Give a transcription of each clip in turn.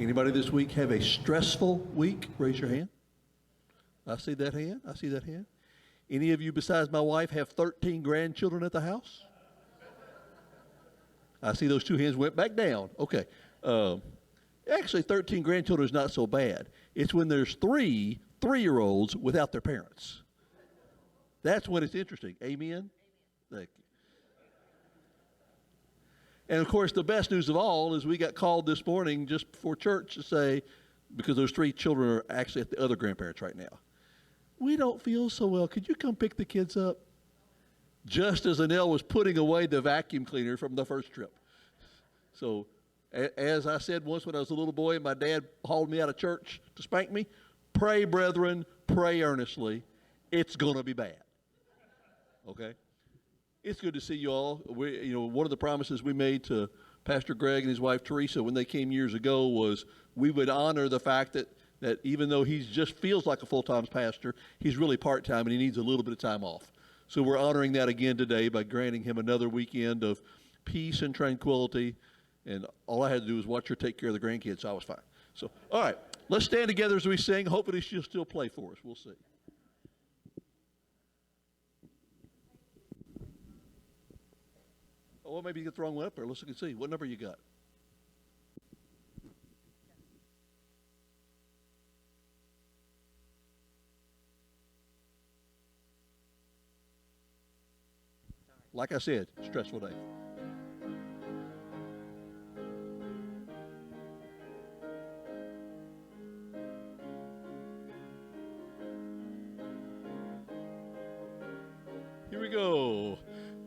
Anybody this week have a stressful week? Raise your hand. I see that hand. I see that hand. Any of you besides my wife have 13 grandchildren at the house? I see those two hands went back down. Okay. Actually, 13 grandchildren is not so bad. It's when there's three-year-olds without their parents. That's when it's interesting. Amen? Thank you. And, of course, the best news of all is we got called this morning just before church to say, because those three children are actually at the other grandparents right now, we don't feel so well. Could you come pick the kids up? Just as Annelle was putting away the vacuum cleaner from the first trip. So, as I said once when I was a little boy and my dad hauled me out of church to spank me, pray, brethren, pray earnestly. It's going to be bad. Okay? It's good to see you all. One of the promises we made to Pastor Greg and his wife Teresa when they came years ago was we would honor the fact that even though he just feels like a full-time pastor, he's really part-time and he needs a little bit of time off. So we're honoring that again today by granting him another weekend of peace and tranquility. And all I had to do was watch her take care of the grandkids, so I was fine. So, all right, let's stand together as we sing. Hopefully she'll still play for us. We'll see. Oh, well, maybe you get the wrong one up there. Let's look and see. What number you got? Like I said, stressful day. Here we go.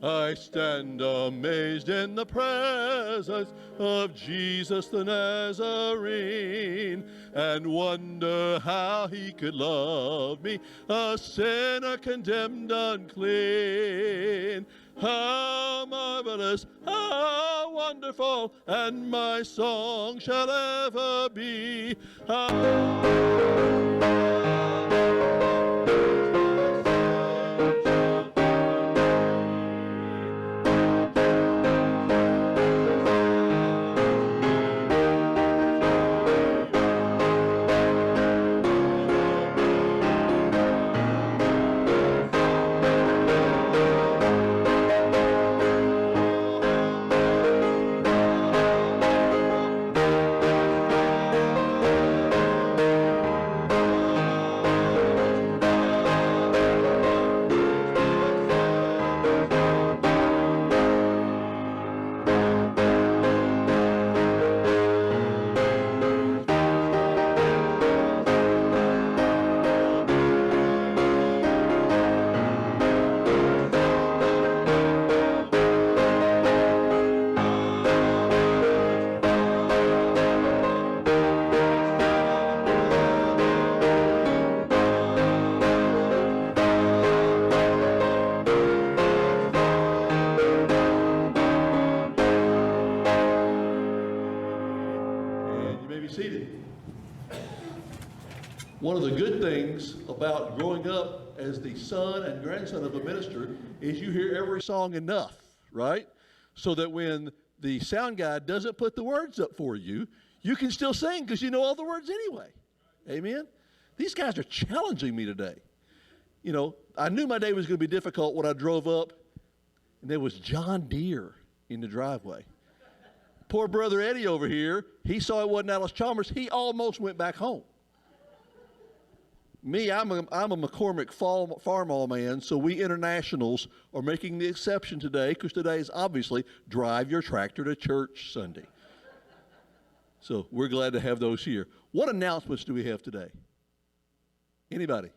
I stand amazed in the presence of Jesus the Nazarene and wonder how he could love me, a sinner condemned unclean. How marvelous, how wonderful, and my song shall ever be. One of the good things about growing up as the son and grandson of a minister is you hear every song enough, right? So that when the sound guy doesn't put the words up for you, you can still sing because you know all the words anyway. Amen? These guys are challenging me today. You know, I knew my day was going to be difficult when I drove up, and there was John Deere in the driveway. Poor brother Eddie over here, he saw it wasn't Alice Chalmers. He almost went back home. Me, I'm a McCormick Farmall man, so we internationals are making the exception today because today is obviously drive your tractor to church Sunday. So we're glad to have those here. What announcements do we have today? Anybody?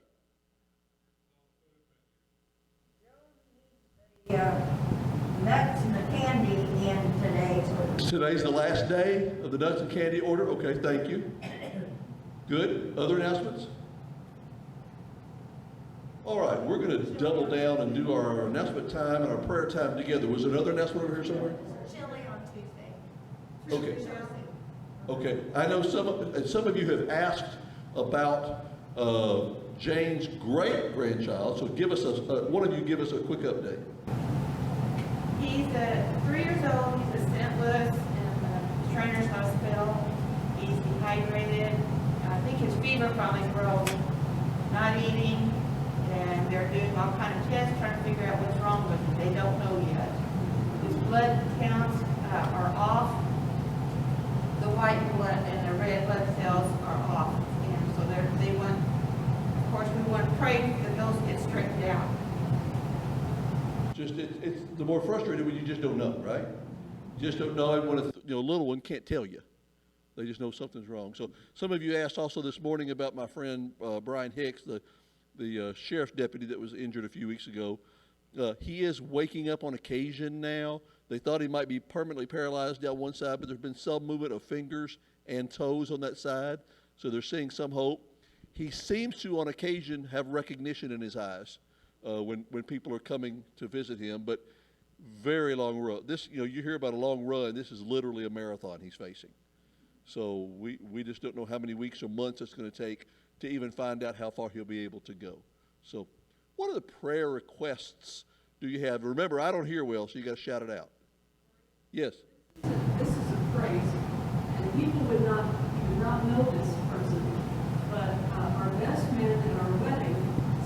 Nuts and the candy in today's. Today's the last day of the nuts and candy order. Okay, thank you. Good. Other announcements? All right, we're going to double down and do our announcement time and our prayer time together. Was there another announcement over here somewhere? Chili on Tuesday. Okay. Okay. I know some of you have asked about Jane's great-grandchild, so give us one of you give us a quick update. He's 3 years old. He's at St. Louis in the Trainer's Hospital. He's dehydrated. I think his fever probably broke, not eating, and they're doing all kind of tests trying to figure out what's wrong with him. They don't know yet. His blood counts are off. The white blood and the red blood cells are off. And so they want, of course, we want to pray that those get straightened out. Just it's the more frustrating when you just don't know, right? You just don't know. And when a little one can't tell you, they just know something's wrong. So some of you asked also this morning about my friend Brian Hicks, the sheriff's deputy that was injured a few weeks ago. He is waking up on occasion now. They thought he might be permanently paralyzed down one side, but there's been some movement of fingers and toes on that side, so they're seeing some hope. He seems to, on occasion, have recognition in his eyes when people are coming to visit him, but very long run. This, you hear about a long run. This is literally a marathon he's facing. So we just don't know how many weeks or months it's going to take to even find out how far he'll be able to go. So what other prayer requests do you have? Remember, I don't hear well, so you got to shout it out. Yes. This is a praise, and people would not know this person, but our best man at our wedding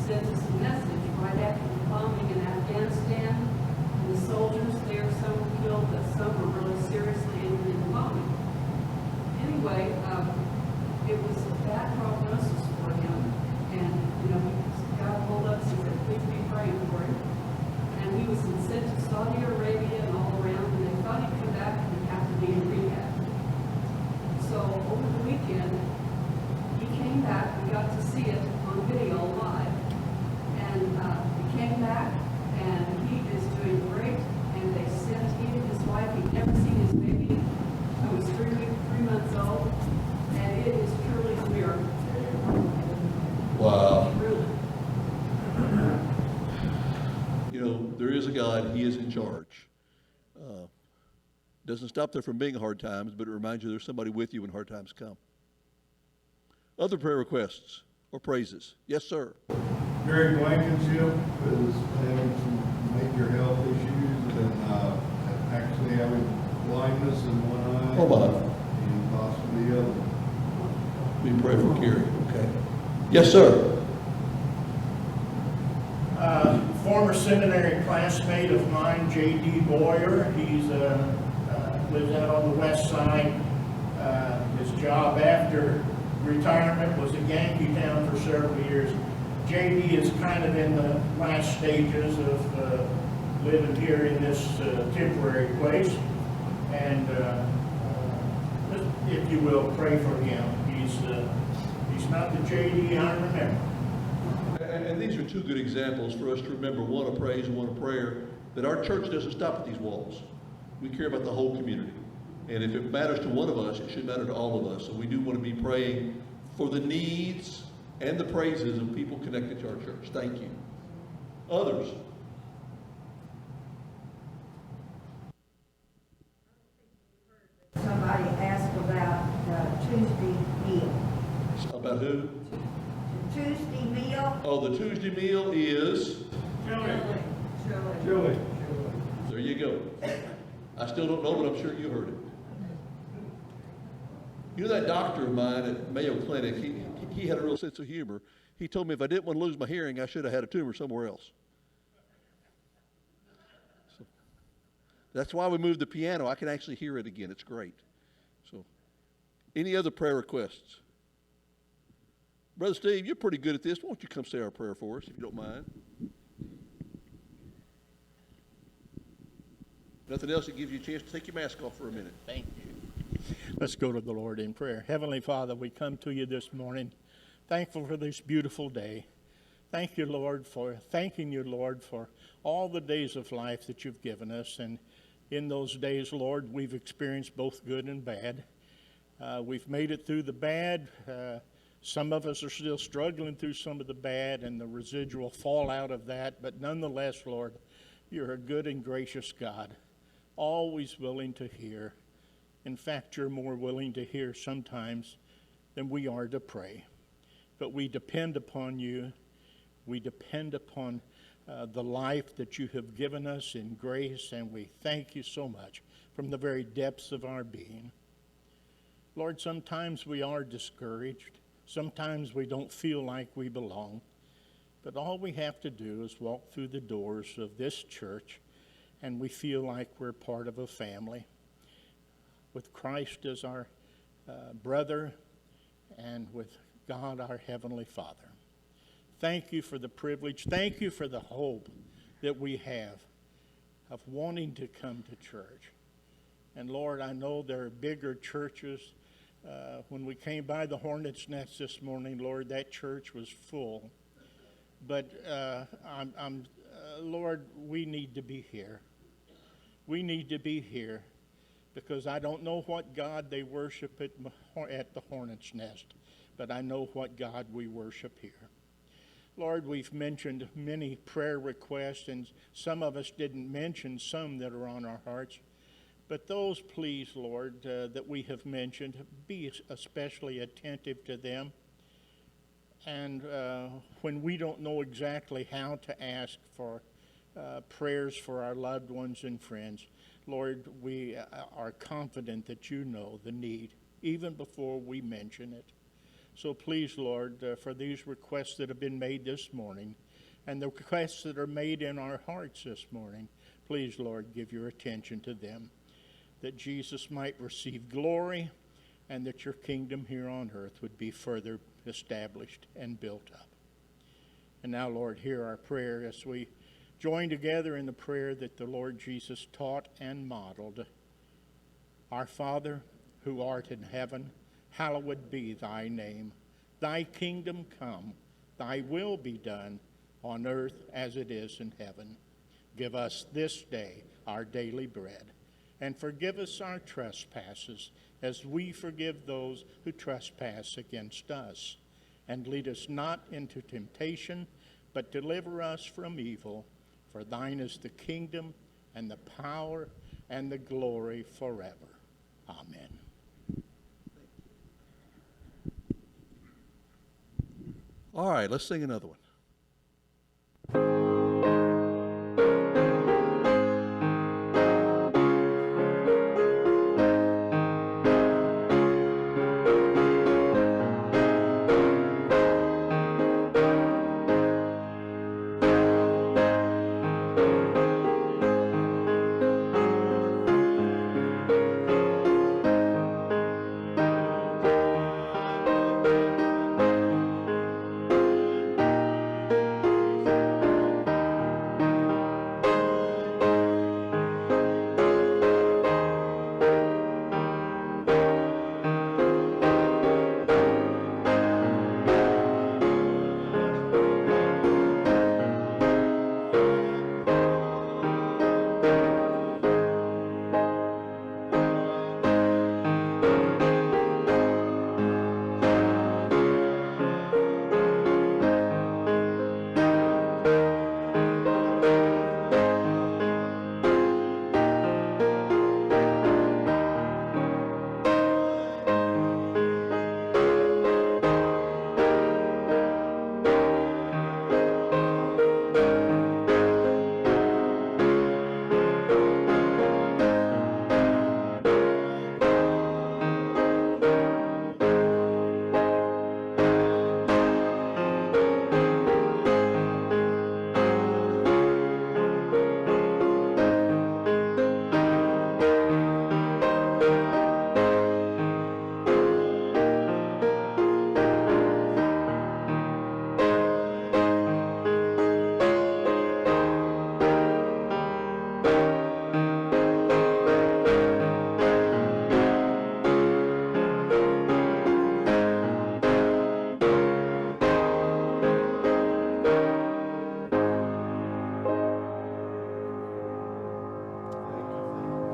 sent us a message right after the bombing in Afghanistan. And the soldiers there, some were killed, but some were really seriously injured in the bombing. Anyway, it was a bad prognosis for him, and God told us, he said, please be praying for him. And he was sent to Saudi Arabia and all around, and they thought he'd come back and have to be in rehab. So over the weekend, he came back. We got to see it on video live. And he came back, and he is doing great. And they sent him and his wife. He'd never seen his baby, who was 3 months old. And it is truly a miracle. Wow. Really. There is a God. He is in charge. Doesn't stop there from being hard times, but it reminds you there's somebody with you when hard times come. Other prayer requests or praises? Yes, sir. Gary Blankenship is having some major health issues and actually having blindness in one eye Oh, my. and possibly the other. We pray for Gary. Okay. Yes, sir. Former seminary classmate of mine, J.D. Boyer. He's lives out on the west side. His job after retirement was at Yankeetown for several years. J.D. is kind of in the last stages of living here in this temporary place. And if you will, pray for him. He's not the J.D. I remember. And these are two good examples for us to remember, one a praise and one a prayer, that our church doesn't stop at these walls. We care about the whole community. And if it matters to one of us, it should matter to all of us. So we do want to be praying for the needs and the praises of people connected to our church. Thank you. Others? Somebody asked about the Tuesday meal. About who? The Tuesday meal. Oh, the Tuesday meal is, Chili. there you go. I still don't know, but I'm sure you heard it. That doctor of mine at Mayo Clinic, he had a real sense of humor. He told me if I didn't want to lose my hearing, I should have had a tumor somewhere else. So that's why we moved the piano. I can actually hear it again. It's great. So, any other prayer requests? Brother Steve, you're pretty good at this. Why don't you come say our prayer for us, if you don't mind? Nothing else that gives you a chance to take your mask off for a minute. Thank you. Let's go to the Lord in prayer. Heavenly Father, we come to you this morning, thankful for this beautiful day. Thanking you, Lord, for all the days of life that you've given us. And in those days, Lord, we've experienced both good and bad. We've made it through the bad. Some of us are still struggling through some of the bad and the residual fallout of that. But nonetheless, Lord, you're a good and gracious God, always willing to hear. In fact, you're more willing to hear sometimes than we are to pray. But we depend upon you. We depend upon the life that you have given us in grace, and we thank you so much from the very depths of our being. Lord, sometimes we are discouraged. Sometimes we don't feel like we belong. But all we have to do is walk through the doors of this church, and we feel like we're part of a family with Christ as our brother and with God our Heavenly Father. Thank you for the privilege. Thank you for the hope that we have of wanting to come to church. And Lord, I know there are bigger churches. When we came by the Hornet's Nest this morning, Lord, that church was full. But Lord, we need to be here. We need to be here because I don't know what God they worship at the Hornet's Nest, but I know what God we worship here. Lord, we've mentioned many prayer requests, and some of us didn't mention some that are on our hearts. But those, please, Lord, that we have mentioned, be especially attentive to them. And when we don't know exactly how to ask for prayers for our loved ones and friends, Lord, we are confident that you know the need, even before we mention it. So please, Lord, for these requests that have been made this morning, and the requests that are made in our hearts this morning, please, Lord, give your attention to them, that Jesus might receive glory, and that your kingdom here on earth would be further established and built up. And now, Lord, hear our prayer as we join together in the prayer that the Lord Jesus taught and modeled. Our Father, who art in heaven, hallowed be thy name. Thy kingdom come, thy will be done on earth as it is in heaven. Give us this day our daily bread, and forgive us our trespasses as we forgive those who trespass against us. And lead us not into temptation, but deliver us from evil. For thine is the kingdom and the power and the glory forever. Amen. All right, let's sing another one.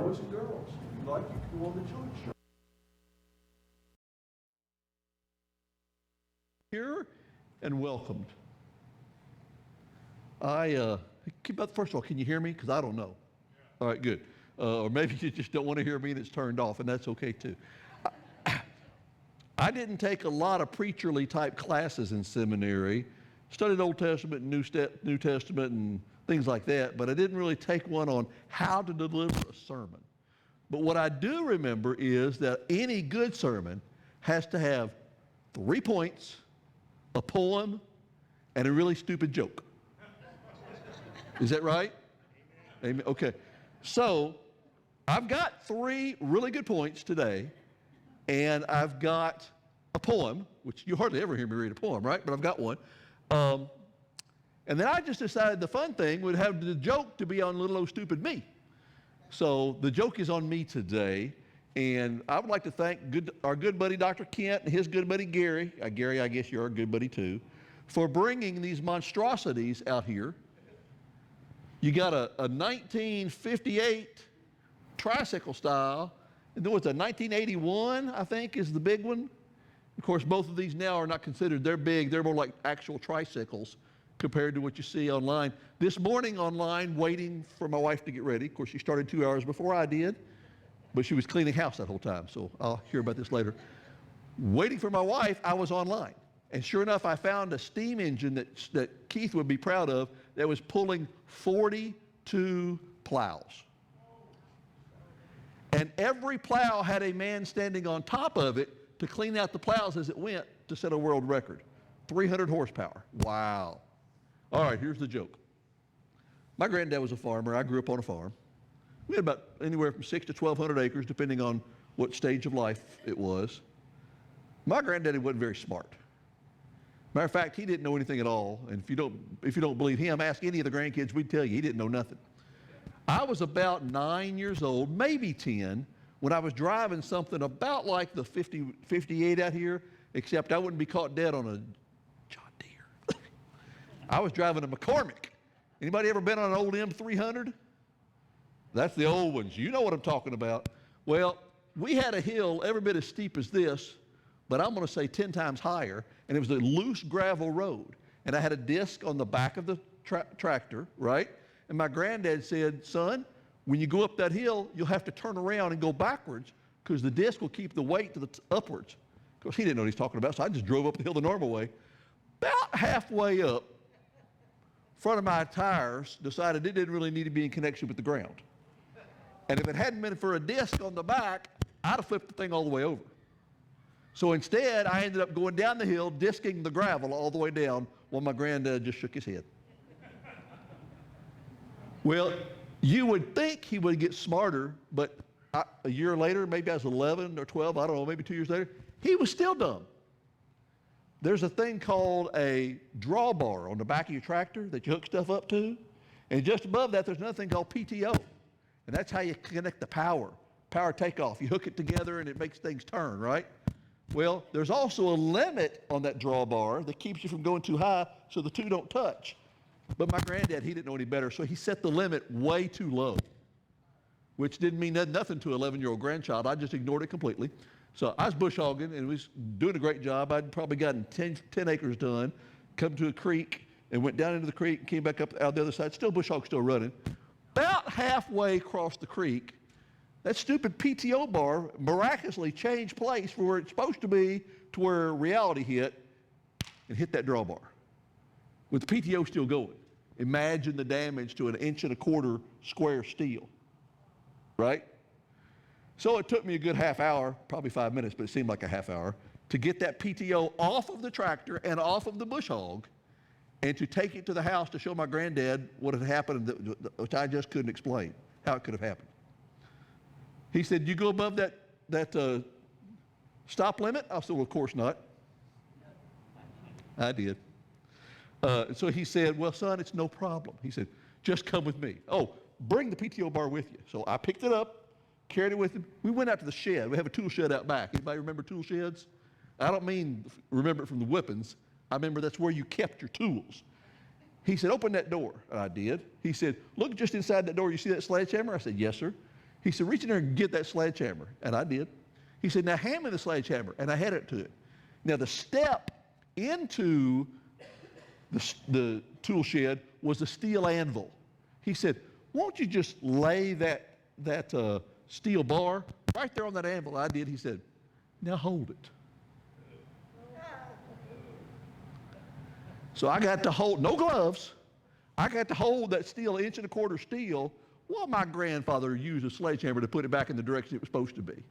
Boys and girls, if you like, you can go on the children's show. Here and welcomed. First of all, can you hear me? Because I don't know. All right, good. Or maybe you just don't want to hear me and it's turned off, and that's okay too. I didn't take a lot of preacherly type classes in seminary. Studied Old Testament and New Testament and things like that, but I didn't really take one on how to deliver a sermon. But what I do remember is that any good sermon has to have 3 points, a poem, and a really stupid joke. Is that right? Amen. Okay. So I've got 3 really good points today, and I've got a poem, which you hardly ever hear me read a poem, right? But I've got one. And then I just decided the fun thing would have the joke to be on little old stupid me. So the joke is on me today, and I would like to thank our good buddy Dr. Kent and his good buddy Gary. Gary, I guess you're our good buddy too, for bringing these monstrosities out here. You got a 1958 tricycle style, and there was a 1981, I think, is the big one. Of course, both of these now are not considered, they're big, they're more like actual tricycles compared to what you see online. This morning online, waiting for my wife to get ready. Of course, she started 2 hours before I did, but she was cleaning house that whole time, so I'll hear about this later. Waiting for my wife, I was online. And sure enough, I found a steam engine that Keith would be proud of that was pulling 42 plows. And every plow had a man standing on top of it to clean out the plows as it went to set a world record. 300 horsepower. Wow. All right, here's the joke. My granddad was a farmer. I grew up on a farm. We had about anywhere from 600 to 1,200 acres, depending on what stage of life it was. My granddaddy wasn't very smart. Matter of fact, he didn't know anything at all. And if you don't believe him, ask any of the grandkids, we'd tell you he didn't know nothing. I was about 9 years old, maybe 10, when I was driving something about like the 58 out here, except I wouldn't be caught dead on a John Deere. I was driving a McCormick. Anybody ever been on an old M300? That's the old ones. You know what I'm talking about. Well, we had a hill every bit as steep as this, but I'm going to say 10 times higher, and it was a loose gravel road. And I had a disc on the back of the tractor, right? And my granddad said, son, when you go up that hill, you'll have to turn around and go backwards because the disc will keep the weight to the upwards. Of course, he didn't know what he's talking about, so I just drove up the hill the normal way. About halfway up, front of my tires decided it didn't really need to be in connection with the ground. And if it hadn't been for a disc on the back, I'd have flipped the thing all the way over. So instead, I ended up going down the hill, disking the gravel all the way down while my granddad just shook his head. Well, you would think he would get smarter, but a year later, maybe I was 11 or 12, I don't know, maybe 2 years later, he was still dumb. There's a thing called a drawbar on the back of your tractor that you hook stuff up to, and just above that, there's another thing called PTO, and that's how you connect the power takeoff. You hook it together, and it makes things turn, right? Well, there's also a limit on that drawbar that keeps you from going too high so the two don't touch. But my granddad, he didn't know any better, so he set the limit way too low, which didn't mean nothing to an 11-year-old grandchild. I just ignored it completely. So I was bush hogging and was doing a great job. I'd probably gotten 10 acres done, come to a creek and went down into the creek and came back up out the other side. Still bush hog, still running. About halfway across the creek, that stupid PTO bar miraculously changed place from where it's supposed to be to where reality hit and hit that drawbar. With the PTO still going. Imagine the damage to an 1.25 inch square steel, right? So it took me a good half hour, probably 5 minutes, but it seemed like a half hour, to get that PTO off of the tractor and off of the bush hog and to take it to the house to show my granddad what had happened, which I just couldn't explain, how it could have happened. He said, you go above that stop limit? I said, well, of course not. I did. So he said, well, son, it's no problem. He said, just come with me. Oh, bring the PTO bar with you. So I picked it up, carried it with him. We went out to the shed. We have a tool shed out back. Anybody remember tool sheds? I don't mean remember it from the whippings. I remember that's where you kept your tools. He said, open that door. And I did. He said, look just inside that door. You see that sledgehammer? I said, yes, sir. He said, reach in there and get that sledgehammer. And I did. He said, now hand me the sledgehammer. And I handed it to him. Now the step into the tool shed was a steel anvil. He said, won't you just lay that steel bar right there on that anvil? I did. He said, now hold it. So I got to hold, no gloves. I got to hold that steel 1.25 inch steel well, my grandfather used a sledgehammer to put it back in the direction it was supposed to be.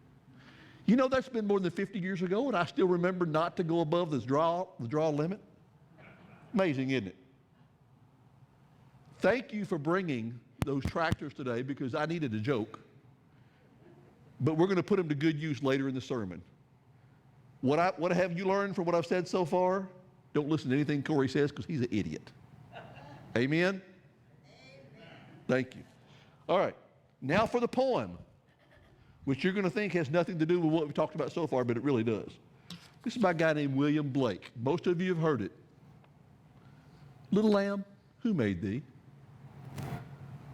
You know, that's been more than 50 years ago, and I still remember not to go above the draw limit. Amazing, isn't it? Thank you for bringing those tractors today, because I needed a joke. But we're going to put them to good use later in the sermon. What have you learned from what I've said so far? Don't listen to anything Corey says, because he's an idiot. Amen? Thank you. All right. Now for the poem, which you're going to think has nothing to do with what we've talked about so far, but it really does. This is by a guy named William Blake. Most of you have heard it. Little lamb, who made thee?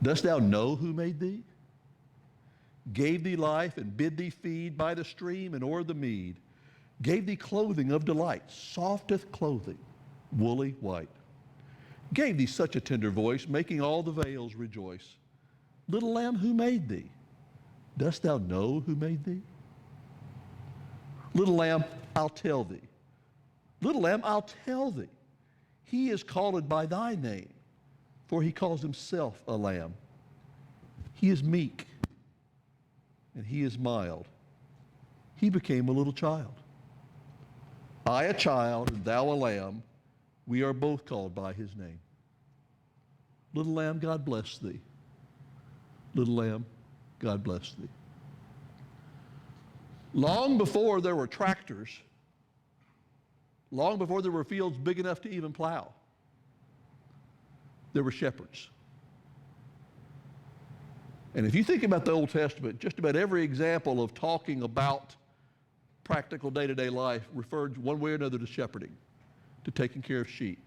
Dost thou know who made thee? Gave thee life and bid thee feed by the stream and o'er the mead. Gave thee clothing of delight, softest clothing, woolly white. Gave thee such a tender voice, making all the vales rejoice. Little lamb, who made thee? Dost thou know who made thee? Little lamb, I'll tell thee. Little lamb, I'll tell thee. He is called by thy name, for he calls himself a lamb. He is meek, and he is mild. He became a little child. I a child, and thou a lamb. We are both called by his name. Little lamb, God bless thee. Little lamb, God bless thee. Long before there were tractors, long before there were fields big enough to even plow, there were shepherds. And if you think about the Old Testament, just about every example of talking about practical day-to-day life referred one way or another to shepherding, to taking care of sheep.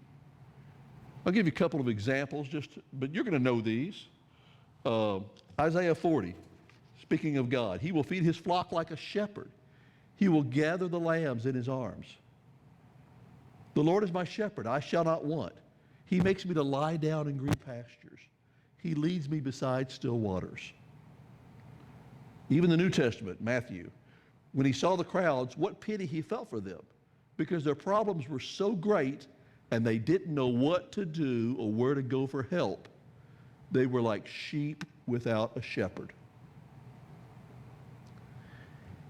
I'll give you a couple of examples, but you're going to know these. Isaiah 40, speaking of God, he will feed his flock like a shepherd. He will gather the lambs in his arms. The Lord is my shepherd, I shall not want. He makes me to lie down in green pastures. He leads me beside still waters. Even the New Testament, Matthew, when he saw the crowds, what pity he felt for them, because their problems were so great and they didn't know what to do or where to go for help. They were like sheep without a shepherd.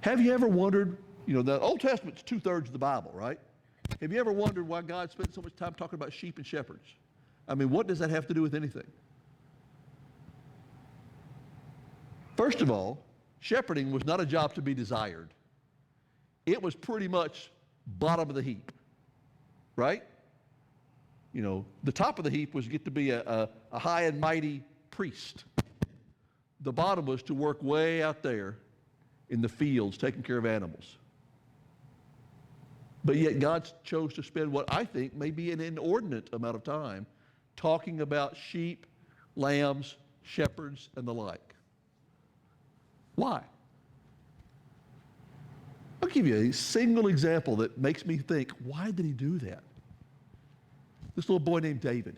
Have you ever wondered, the Old Testament's 2/3 of the Bible, right? Have you ever wondered why God spent so much time talking about sheep and shepherds? I mean, what does that have to do with anything? First of all, shepherding was not a job to be desired. It was pretty much bottom of the heap, right? The top of the heap was get to be a high and mighty priest. The bottom was to work way out there in the fields taking care of animals. But yet God chose to spend what I think may be an inordinate amount of time talking about sheep, lambs, shepherds, and the like. Why? I'll give you a single example that makes me think, why did he do that? This little boy named David.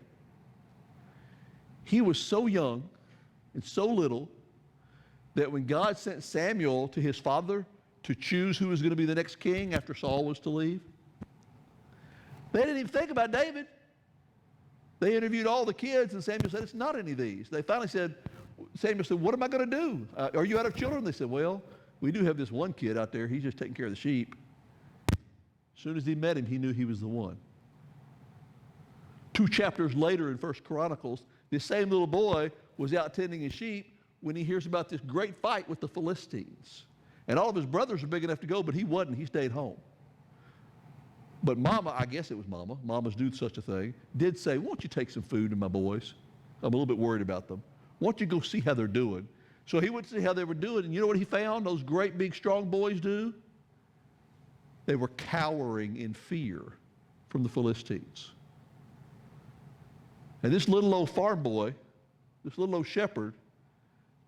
He was so young and so little that when God sent Samuel to his father to choose who was going to be the next king after Saul was to leave, they didn't even think about David. They interviewed all the kids, and Samuel said, it's not any of these. They finally said, Samuel said, what am I going to do? Are you out of children? They said, well, we do have this one kid out there. He's just taking care of the sheep. As soon as he met him, he knew he was the one. 2 chapters later in 1 Chronicles, this same little boy was out tending his sheep when he hears about this great fight with the Philistines. And all of his brothers are big enough to go, but he wasn't. He stayed home. But Mama, I guess it was Mama, Mamas do such a thing, did say, won't you take some food to my boys? I'm a little bit worried about them. Why don't you go see how they're doing? So he went to see how they were doing, and you know what he found those great big strong boys do? They were cowering in fear from the Philistines. And this little old farm boy, this little old shepherd,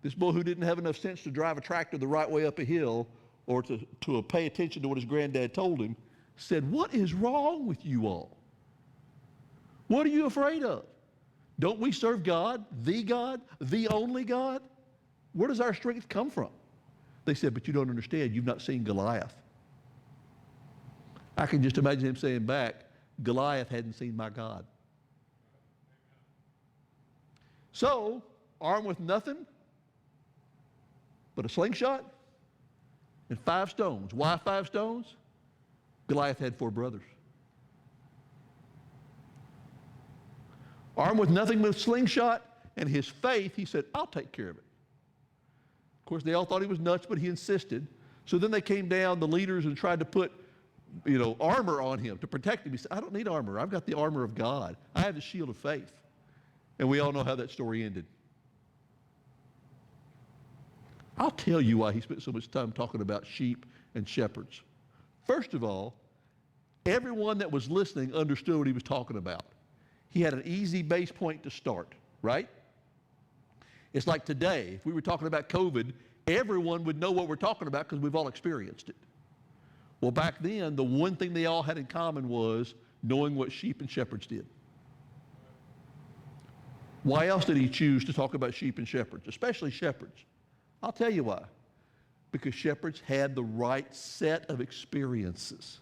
this boy who didn't have enough sense to drive a tractor the right way up a hill or to pay attention to what his granddad told him, said, what is wrong with you all? What are you afraid of? Don't we serve God, the only God? Where does our strength come from? They said, but you don't understand. You've not seen Goliath. I can just imagine him saying back, Goliath hadn't seen my God. So armed with nothing but a slingshot and 5 stones. Why 5 stones? Goliath had 4 brothers. Armed with nothing but a slingshot and his faith, he said, I'll take care of it. Of course, they all thought he was nuts, but he insisted. So then they came down, the leaders, and tried to put, armor on him to protect him. He said, I don't need armor. I've got the armor of God. I have the shield of faith. And we all know how that story ended. I'll tell you why he spent so much time talking about sheep and shepherds. First of all, everyone that was listening understood what he was talking about. He had an easy base point to start, right? It's like today, if we were talking about COVID, everyone would know what we're talking about because we've all experienced it. Well, back then, the one thing they all had in common was knowing what sheep and shepherds did. Why else did he choose to talk about sheep and shepherds, especially shepherds? I'll tell you why. Because shepherds had the right set of experiences.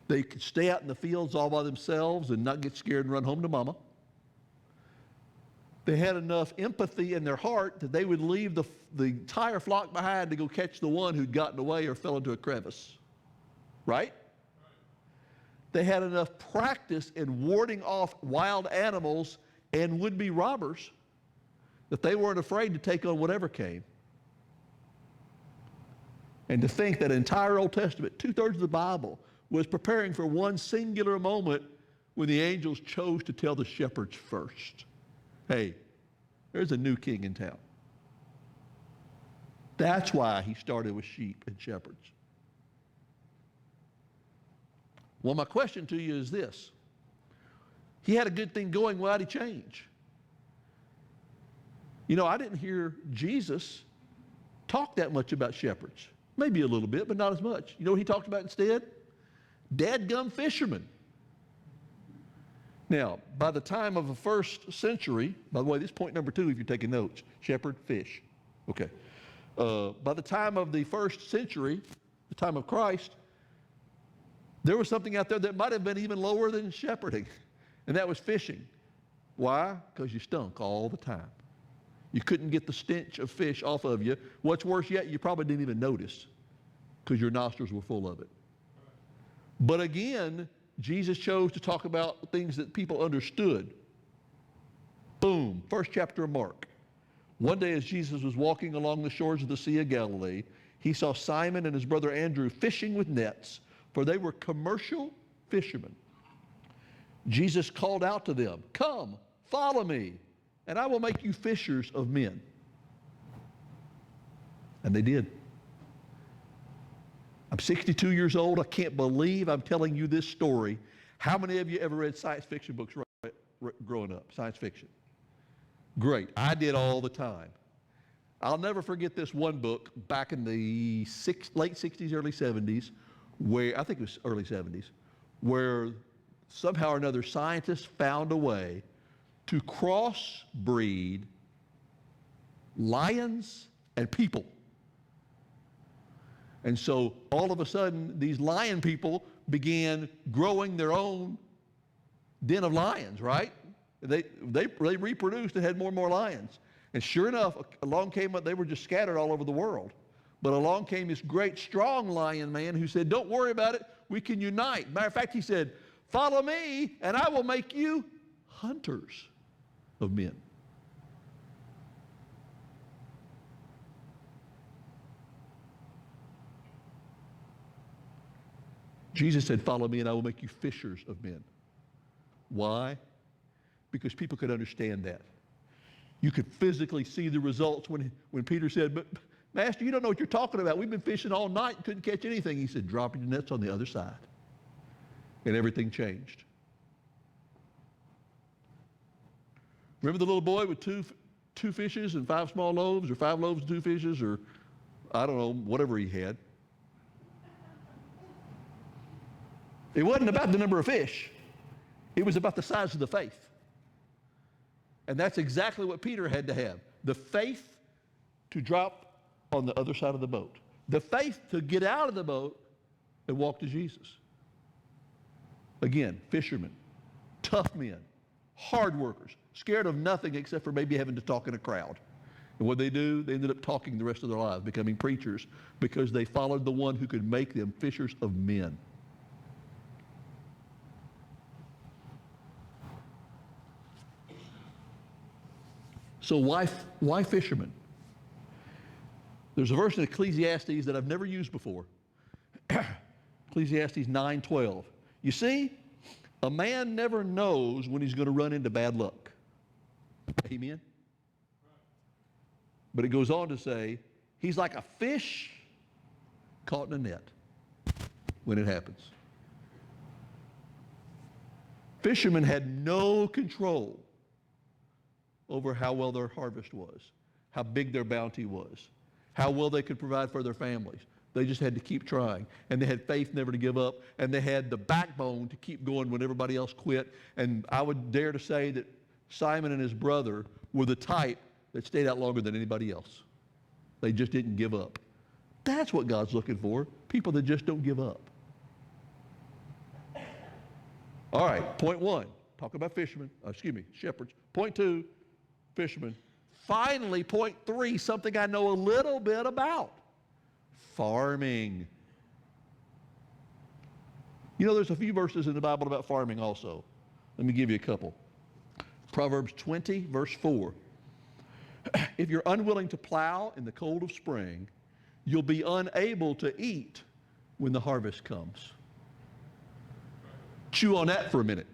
They could stay out in the fields all by themselves and not get scared and run home to mama. They had enough empathy in their heart that they would leave the entire flock behind to go catch the one who'd gotten away or fell into a crevice. Right? They had enough practice in warding off wild animals and would-be robbers that they weren't afraid to take on whatever came. And to think that entire Old Testament, 2/3 of the Bible, was preparing for one singular moment when the angels chose to tell the shepherds first, hey, there's a new king in town. That's why he started with sheep and shepherds. Well, my question to you is this. He had a good thing going. Why did he change? I didn't hear Jesus talk that much about shepherds. Maybe a little bit, but not as much. You know what he talked about instead? Dadgum fishermen. Now, by the time of the 1st century, by the way, this is point number 2 if you're taking notes, shepherd, fish. Okay. By the time of the 1st century, the time of Christ, there was something out there that might have been even lower than shepherding, and that was fishing. Why? Because you stunk all the time. You couldn't get the stench of fish off of you. What's worse yet, you probably didn't even notice because your nostrils were full of it. But again, Jesus chose to talk about things that people understood. Boom, 1st chapter of Mark. One day as Jesus was walking along the shores of the Sea of Galilee, he saw Simon and his brother Andrew fishing with nets, for they were commercial fishermen. Jesus called out to them, "Come, follow me, and I will make you fishers of men." And they did. I'm 62 years old. I can't believe I'm telling you this story. How many of you ever read science fiction books growing up? Science fiction. Great. I did all the time. I'll never forget this one book back in the late 60s, early 70s, where, I think it was early 70s, where somehow or another scientists found a way to crossbreed lions and people. And so all of a sudden, these lion people began growing their own den of lions, right? They reproduced and had more and more lions. And sure enough, along came, they were just scattered all over the world. But along came this great strong lion man who said, don't worry about it, we can unite. Matter of fact, he said, follow me and I will make you hunters of men. Jesus said, follow me and I will make you fishers of men. Why? Because people could understand that. You could physically see the results when Peter said, but Master, you don't know what you're talking about. We've been fishing all night and couldn't catch anything. He said, drop your nets on the other side. And everything changed. Remember the little boy with two fishes and 5 small loaves, or 5 loaves and 2 fishes, or I don't know, whatever he had. It wasn't about the number of fish. It was about the size of the faith. And that's exactly what Peter had to have. The faith to drop on the other side of the boat. The faith to get out of the boat and walk to Jesus. Again, fishermen, tough men, hard workers, scared of nothing except for maybe having to talk in a crowd. And what they do, they ended up talking the rest of their lives, becoming preachers, because they followed the one who could make them fishers of men. So why fishermen? There's a verse in Ecclesiastes that I've never used before. Ecclesiastes 9:12. You see, a man never knows when he's going to run into bad luck. Amen? But it goes on to say, he's like a fish caught in a net when it happens. Fishermen had no control over how well their harvest was, how big their bounty was, how well they could provide for their families. They just had to keep trying. And they had faith never to give up. And they had the backbone to keep going when everybody else quit. And I would dare to say that Simon and his brother were the type that stayed out longer than anybody else. They just didn't give up. That's what God's looking for, people that just don't give up. All right, point one, talk about fishermen, shepherds. Point two, fishermen. Finally, point three, something I know a little bit about. Farming. You know, there's a few verses in the Bible about farming also. Let me give you a couple. Proverbs 20, verse 4. If you're unwilling to plow in the cold of spring, you'll be unable to eat when the harvest comes. Chew on that for a minute.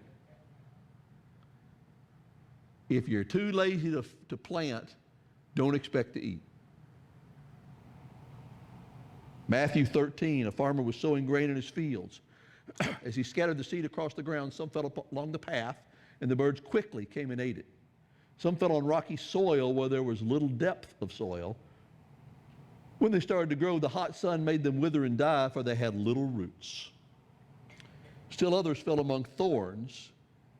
If you're too lazy to plant, don't expect to eat. Matthew 13, a farmer was sowing grain in his fields. As he scattered the seed across the ground, some fell along the path, and the birds quickly came and ate it. Some fell on rocky soil where there was little depth of soil. When they started to grow, the hot sun made them wither and die, for they had little roots. Still others fell among thorns,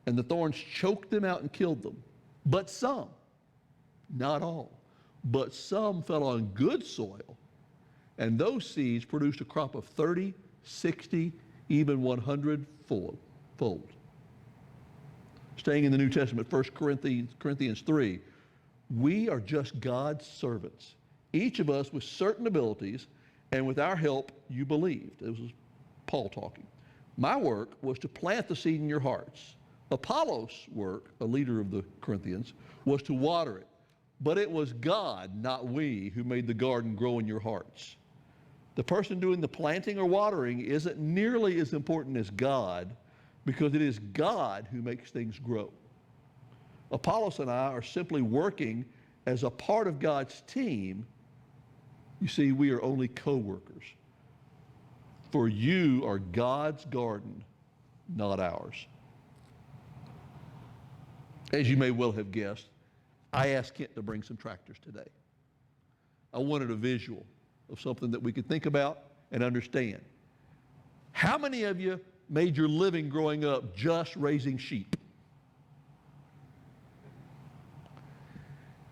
and the thorns choked them out and killed them. But some, not all, but some fell on good soil, and those seeds produced a crop of 30, 60, even 100-fold. Staying in the New Testament, 1 Corinthians 3, we are just God's servants, each of us with certain abilities, and with our help you believed. This was Paul talking. My work was to plant the seed in your hearts. Apollos' work, a leader of the Corinthians, was to water it. But it was God, not we, who made the garden grow in your hearts. The person doing the planting or watering isn't nearly as important as God, because it is God who makes things grow. Apollos and I are simply working as a part of God's team. You see, we are only co-workers. For you are God's garden, not ours. As you may well have guessed, I asked Kent to bring some tractors today. I wanted a visual of something that we could think about and understand. How many of you made your living growing up just raising sheep?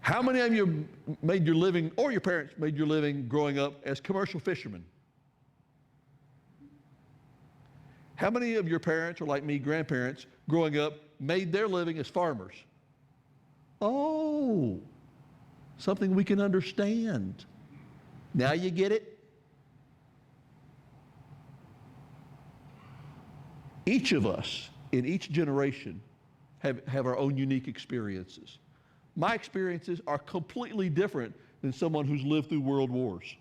How many of you made your living, or your parents made your living growing up as commercial fishermen? How many of your parents, or like me, grandparents, growing up, made their living as farmers? Oh, something we can understand. Now you get it? Each of us, in each generation, have our own unique experiences. My experiences are completely different than someone who's lived through world wars.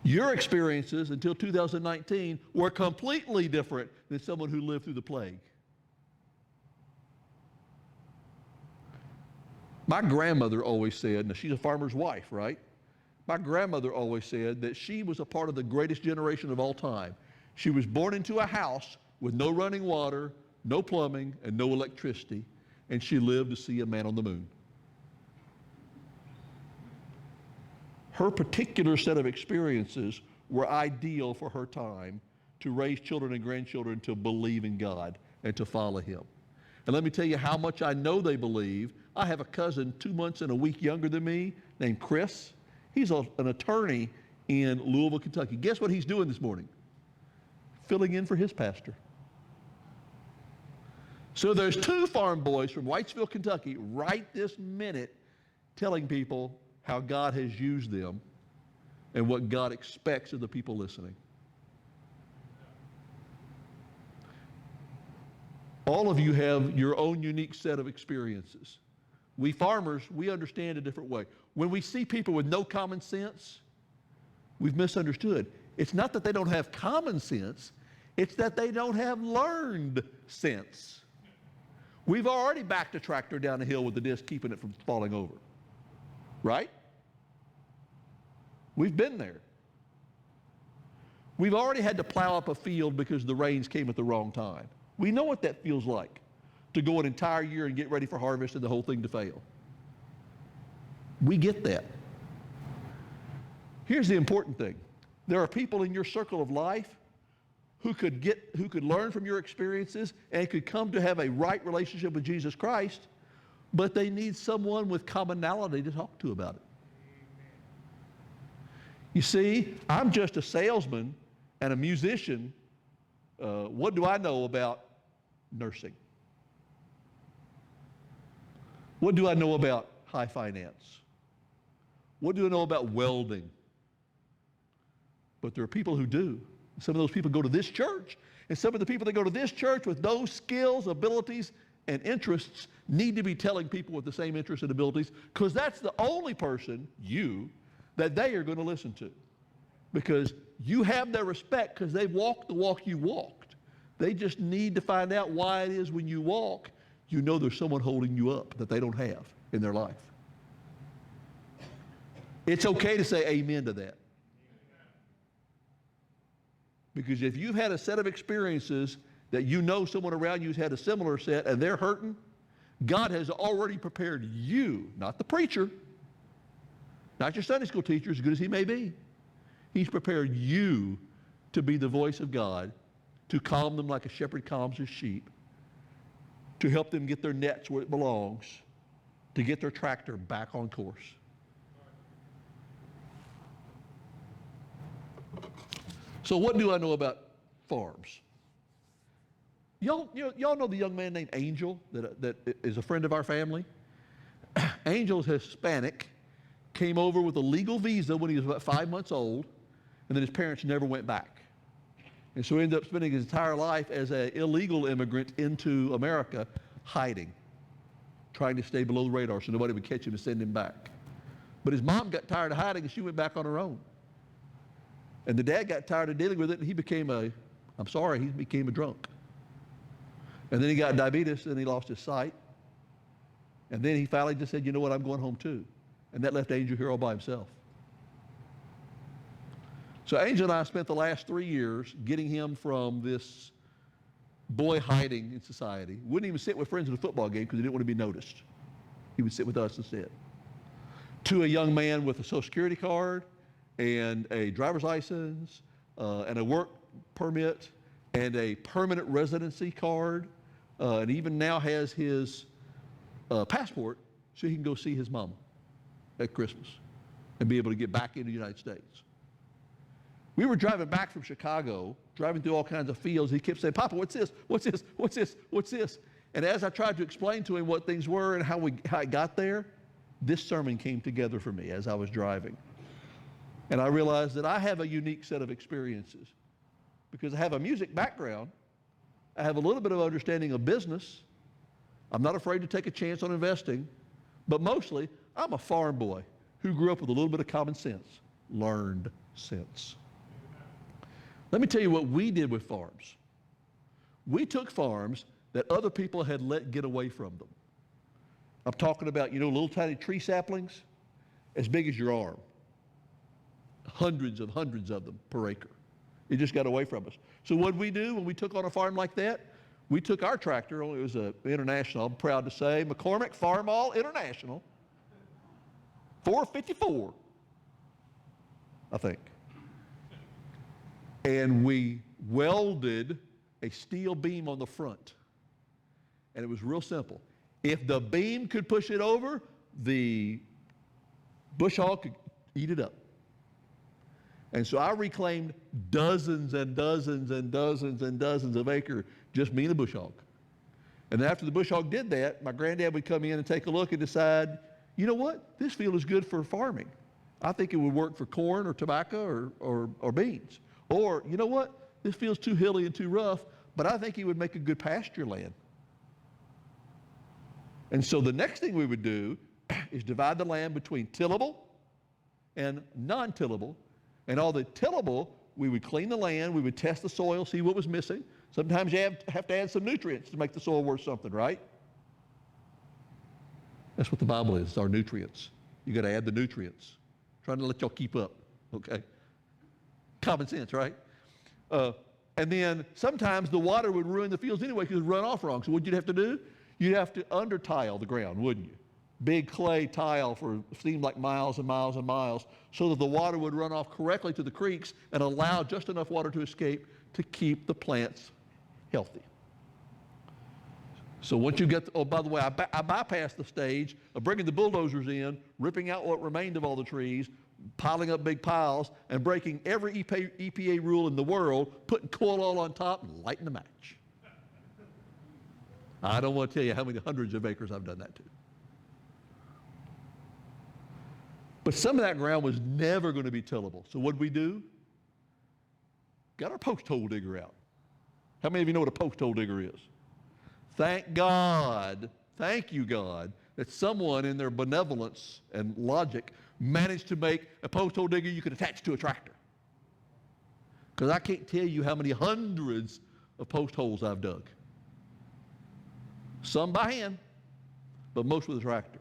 Your experiences until 2019 were completely different than someone who lived through the plague. My grandmother always said, now she's a farmer's wife, right? My grandmother always said that she was a part of the greatest generation of all time. She was born into a house with no running water, no plumbing, and no electricity, and she lived to see a man on the moon. Her particular set of experiences were ideal for her time to raise children and grandchildren to believe in God and to follow Him. And let me tell you how much I know they believe. I have a cousin 2 months and a week younger than me named Chris. He's an attorney in Louisville, Kentucky. Guess what he's doing this morning? Filling in for his pastor. So there's 2 farm boys from Whitesville, Kentucky, right this minute telling people how God has used them and what God expects of the people listening. All of you have your own unique set of experiences. We farmers, we understand a different way. When we see people with no common sense, we've misunderstood. It's not that they don't have common sense, it's that they don't have learned sense. We've already backed a tractor down the hill with the disc keeping it from falling over. Right? We've been there. We've already had to plow up a field because the rains came at the wrong time. We know what that feels like, to go an entire year and get ready for harvest and the whole thing to fail. We get that. Here's the important thing. There are people in your circle of life who could learn from your experiences and could come to have a right relationship with Jesus Christ, but they need someone with commonality to talk to about it. You see, I'm just a salesman and a musician. What do I know about nursing? What do I know about high finance? What do I know about welding? But there are people who do. Some of those people go to this church, and some of the people that go to this church with those skills, abilities, and interests need to be telling people with the same interests and abilities, because that's the only person, you, that they are going to listen to. Because you have their respect because they've walked the walk you walked. They just need to find out why it is when you walk, you know there's someone holding you up that they don't have in their life. It's okay to say amen to that. Because if you've had a set of experiences that you know someone around you has had a similar set and they're hurting, God has already prepared you, not the preacher, not your Sunday school teacher, as good as he may be. He's prepared you to be the voice of God, to calm them like a shepherd calms his sheep, to help them get their nets where it belongs, to get their tractor back on course. So what do I know about farms? Y'all know the young man named Angel that is a friend of our family? Angel's Hispanic, came over with a legal visa when he was about 5 months old, and then his parents never went back. And so he ended up spending his entire life as an illegal immigrant into America, hiding, trying to stay below the radar so nobody would catch him and send him back. But his mom got tired of hiding and she went back on her own. And the dad got tired of dealing with it and he became a drunk. And then he got diabetes and he lost his sight. And then he finally just said, you know what, I'm going home too. And that left Angel here all by himself. So Angel and I spent the last 3 years getting him from this boy hiding in society. Wouldn't even sit with friends at a football game because he didn't want to be noticed. He would sit with us instead. To a young man with a Social Security card and a driver's license and a work permit and a permanent residency card, and even now has his passport so he can go see his mama at Christmas and be able to get back into the United States. We were driving back from Chicago, driving through all kinds of fields. He kept saying, Papa, what's this? What's this? What's this? What's this? And as I tried to explain to him what things were and how I got there, this sermon came together for me as I was driving. And I realized that I have a unique set of experiences because I have a music background. I have a little bit of understanding of business. I'm not afraid to take a chance on investing. But mostly, I'm a farm boy who grew up with a little bit of common sense, learned sense. Let me tell you what we did with farms. We took farms that other people had let get away from them. I'm talking about, little tiny tree saplings as big as your arm. Hundreds of them per acre. It just got away from us. So what did we do when we took on a farm like that? We took our tractor, it was an International, I'm proud to say, McCormick Farmall International, 454, I think. And we welded a steel beam on the front. And it was real simple. If the beam could push it over, the bush hog could eat it up. And so I reclaimed dozens and dozens and dozens and dozens of acres, just me and the bush hog. And then after the bush hog did that, my granddad would come in and take a look and decide, you know what, this field is good for farming. I think it would work for corn or tobacco or beans. Or, you know what, this field's too hilly and too rough, but I think it would make a good pasture land. And so the next thing we would do is divide the land between tillable and non-tillable. And all the tillable, we would clean the land, we would test the soil, see what was missing. Sometimes you have to add some nutrients to make the soil worth something, right? That's what the Bible is, it's our nutrients. You got to add the nutrients. Trying to let y'all keep up, okay? Common sense, right? And then sometimes the water would ruin the fields anyway because it would run off wrong. So what you'd have to do? You'd have to under tile the ground, wouldn't you? Big clay tile for seemed like miles and miles and miles so that the water would run off correctly to the creeks and allow just enough water to escape to keep the plants healthy. So once you get, oh, by the way, I bypassed the stage of bringing the bulldozers in, ripping out what remained of all the trees, piling up big piles, and breaking every EPA rule in the world, putting coal oil on top and lighting the match. I don't want to tell you how many hundreds of acres I've done that to. But some of that ground was never going to be tillable. So what did we do? Got our post hole digger out. How many of you know what a post hole digger is? Thank God, thank you God, that someone in their benevolence and logic managed to make a post hole digger you could attach to a tractor. Because I can't tell you how many hundreds of post holes I've dug. Some by hand, but most with a tractor.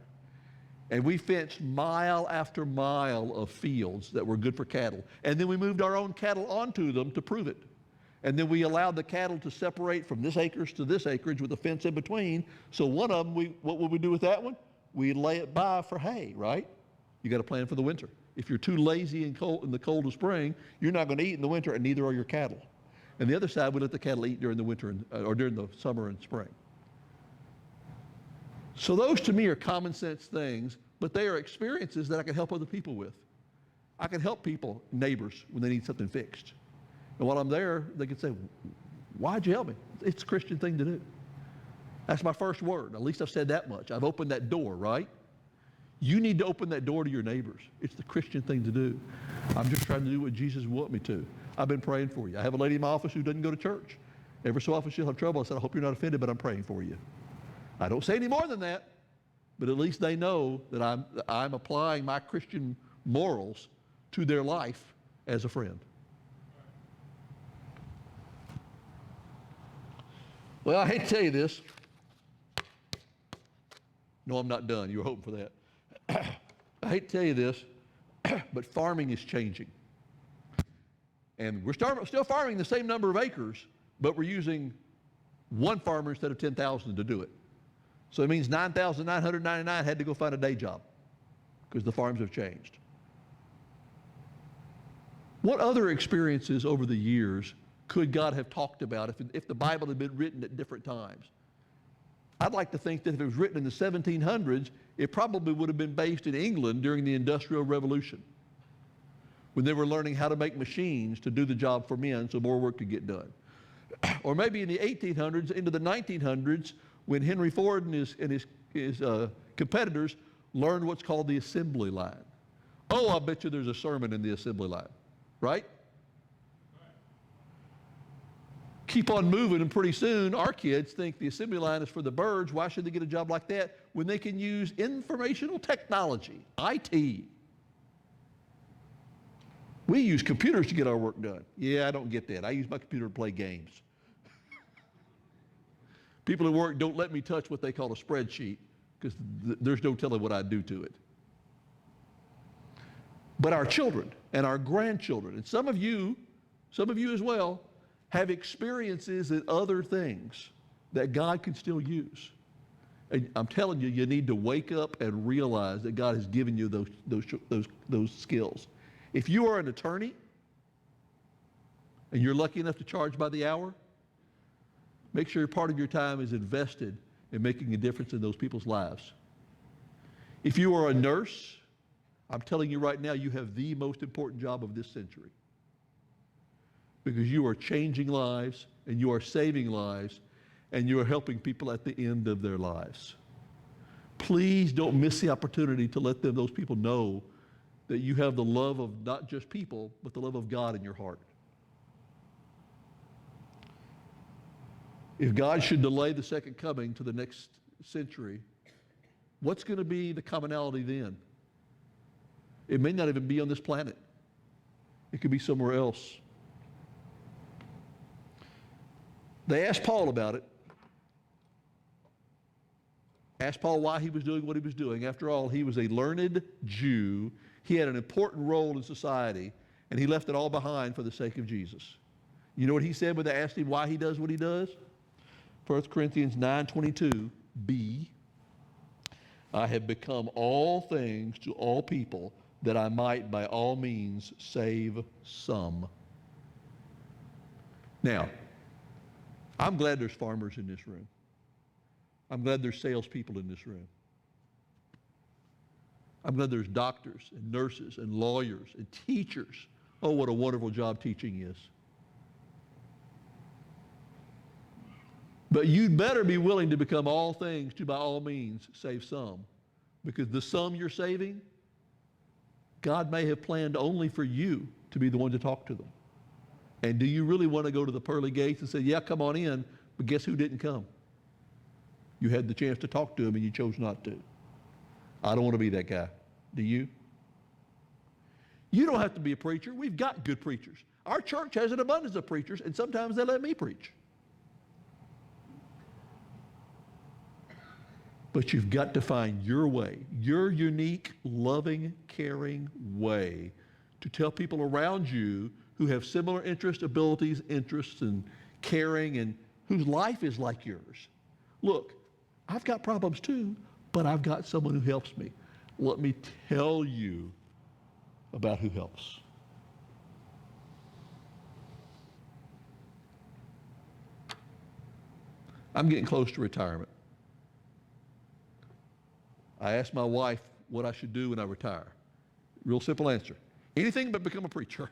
And we fenced mile after mile of fields that were good for cattle. And then we moved our own cattle onto them to prove it. And then we allowed the cattle to separate from this acreage to this acreage with a fence in between. So one of them, what would we do with that one? We'd lay it by for hay, right? You got to plan for the winter. If you're too lazy and cold in the cold of spring, you're not going to eat in the winter, and neither are your cattle. And the other side, we let the cattle eat during the winter or during the summer and spring. So those to me are common sense things, but they are experiences that I can help other people with. I can help people, neighbors, when they need something fixed. And while I'm there, they can say, why'd you help me? It's a Christian thing to do. That's my first word. At least I've said that much. I've opened that door, right? You need to open that door to your neighbors. It's the Christian thing to do. I'm just trying to do what Jesus wants me to. I've been praying for you. I have a lady in my office who doesn't go to church. Every so often she'll have trouble. I said, I hope you're not offended, but I'm praying for you. I don't say any more than that, but at least they know that I'm applying my Christian morals to their life as a friend. Well, I hate to tell you this. No, I'm not done. You were hoping for that. I hate to tell you this, but farming is changing. And we're still farming the same number of acres, but we're using one farmer instead of 10,000 to do it. So it means 9,999 had to go find a day job because the farms have changed. What other experiences over the years could God have talked about if the Bible had been written at different times? I'd like to think that if it was written in the 1700s, it probably would have been based in England during the Industrial Revolution, when they were learning how to make machines to do the job for men so more work could get done. Or maybe in the 1800s into the 1900s, when Henry Ford and his competitors learned what's called the assembly line. Oh, I bet you there's a sermon in the assembly line, right? Keep on moving, and pretty soon our kids think the assembly line is for the birds. Why should they get a job like that when they can use informational technology, IT? We use computers to get our work done. Yeah, I don't get that. I use my computer to play games. People at work don't let me touch what they call a spreadsheet because there's no telling what I'd do to it. But our children and our grandchildren, and some of you as well, have experiences in other things that God can still use. And I'm telling you, you need to wake up and realize that God has given you those skills. If you are an attorney and you're lucky enough to charge by the hour, make sure part of your time is invested in making a difference in those people's lives. If you are a nurse, I'm telling you right now, you have the most important job of this century, because you are changing lives and you are saving lives, and you are helping people at the end of their lives. Please don't miss the opportunity to let those people know that you have the love of not just people, but the love of God in your heart. If God should delay the second coming to the next century, what's going to be the commonality then? It may not even be on this planet. It could be somewhere else. They asked Paul about it. Asked Paul why he was doing what he was doing. After all, he was a learned Jew. He had an important role in society, and he left it all behind for the sake of Jesus. You know what he said when they asked him why he does what he does? 1 Corinthians 9:22b, I have become all things to all people, that I might by all means save some. Now, I'm glad there's farmers in this room. I'm glad there's salespeople in this room. I'm glad there's doctors and nurses and lawyers and teachers. Oh, what a wonderful job teaching is. But you'd better be willing to become all things to by all means save some. Because the some you're saving, God may have planned only for you to be the one to talk to them. And do you really want to go to the pearly gates and say, yeah, come on in, but guess who didn't come? You had the chance to talk to him and you chose not to. I don't want to be that guy. Do you? You don't have to be a preacher. We've got good preachers. Our church has an abundance of preachers, and sometimes they let me preach. But you've got to find your way, your unique, loving, caring way to tell people around you who have similar interests, abilities, interests, and caring, and whose life is like yours. Look, I've got problems too, but I've got someone who helps me. Let me tell you about who helps. I'm getting close to retirement. I asked my wife what I should do when I retire. Real simple answer. Anything but become a preacher.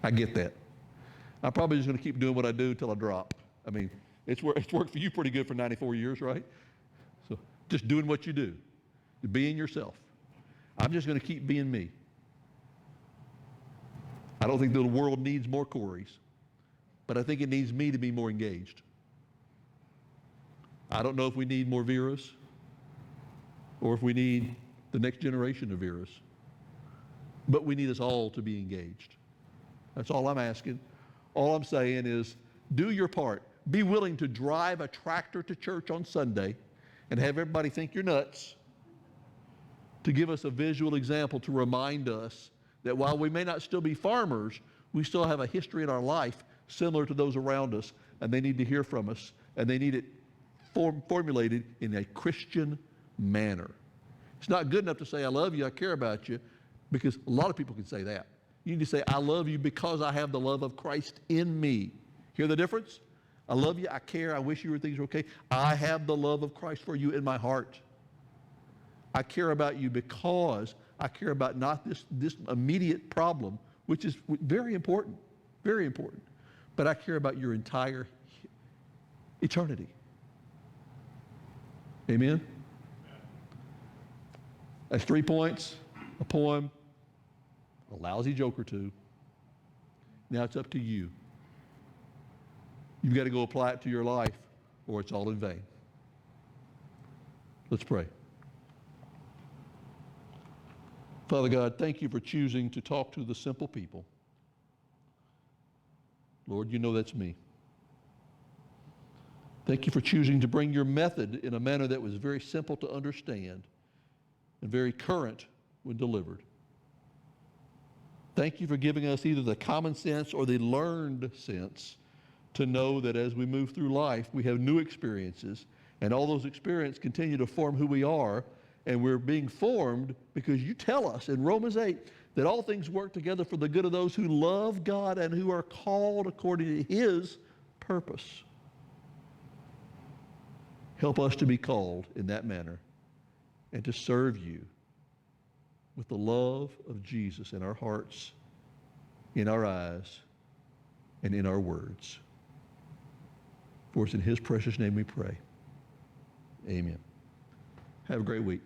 I get that. I'm probably just going to keep doing what I do until I drop. I mean, it's worked for you pretty good for 94 years, right? So just doing what you do. Being yourself. I'm just going to keep being me. I don't think the world needs more Corys, but I think it needs me to be more engaged. I don't know if we need more Veras or if we need the next generation of Veras, but we need us all to be engaged. That's all I'm asking. All I'm saying is do your part. Be willing to drive a tractor to church on Sunday and have everybody think you're nuts, to give us a visual example to remind us that while we may not still be farmers, we still have a history in our life similar to those around us, and they need to hear from us, and they need it formulated in a Christian manner. It's not good enough to say, I love you, I care about you, because a lot of people can say that. You need to say, I love you because I have the love of Christ in me. Hear the difference? I love you, I care, I wish you were things were okay. I have the love of Christ for you in my heart. I care about you because I care about not this immediate problem, which is very important, but I care about your entire eternity. Amen? That's 3 points, a poem, a lousy joke or two. Now it's up to you. You've got to go apply it to your life, or it's all in vain. Let's pray. Father God, thank you for choosing to talk to the simple people. Lord, you know that's me. Thank you for choosing to bring your method in a manner that was very simple to understand and very current when delivered. Thank you for giving us either the common sense or the learned sense to know that as we move through life, we have new experiences, and all those experiences continue to form who we are, and we're being formed because you tell us in Romans 8 that all things work together for the good of those who love God and who are called according to his purpose. Help us to be called in that manner and to serve you with the love of Jesus in our hearts, in our eyes, and in our words. For it's in his precious name we pray. Amen. Have a great week.